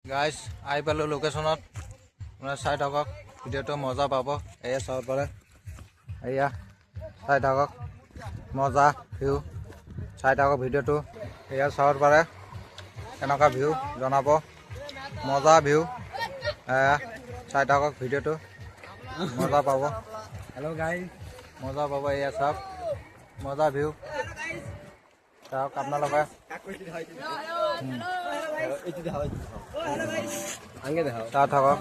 guys আহি পালোঁ লোকেশ্যনত আপোনাৰ চাই থাকক ভিডিঅ'টো মজা পাব এয়া চাব পাৰে এয়া চাই থাকক মজা ভিউ চাই থাকক ভিডিঅ'টো এয়া চাব পাৰে কেনেকুৱা ভিউ জনাব মজা ভিউ এয়া চাই থাকক ভিডিঅ'টো মজা পাব हेलो गाइस মজা পাব এয়া চাওক মজা ভিউ চাওক আপোনালোকে आगे देखाओ চাই থাকক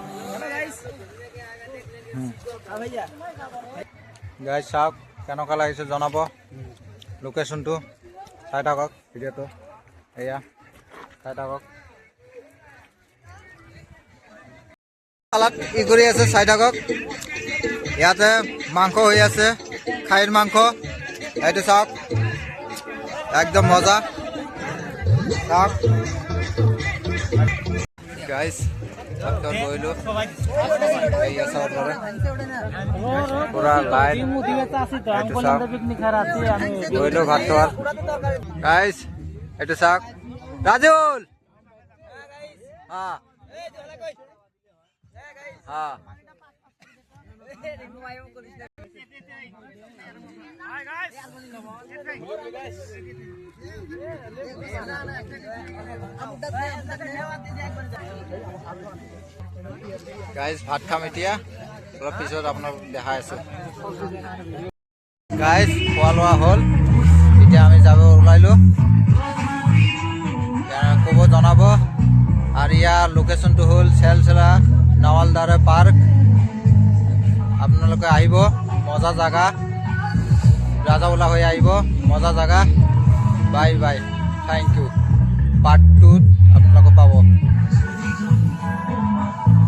গাইজ চাওক কেনেকুৱা লাগিছে জনাব লোকেশ্যনটো চাই থাকক ভিডিঅ'টো এয়া চাই থাকক চালাদ ই কৰি আছে চাই থাকক ইয়াতে মাংস হৈ আছে খাহীৰ মাংস এইটো চাওক একদম মজা চাওক গাইজ ভাতত বহিলোঁ এয়া চাব পাৰে পুৰা লাইট এইটো চাওক বহিলোঁ ভাত খোৱাৰ গাইজ এইটো চাওক ৰাজুল হা হা গাইজ ভাত খাম এতিয়া অলপ পিছত আপোনালোক দেখাই আছো গাইজ খোৱা লোৱা হ'ল এতিয়া আমি যাব ওলাইলোঁ ক'ব জনাব আৰু ইয়াৰ লোকেশ্যনটো হ'ল চেলচেলা নৱালদাৰে পাৰ্ক আপোনালোকে আহিব মজা জাগা ৰাজাউলা হৈ আহিব মজা জাগা bye bye thank you part 2 আপোনালোকে পাব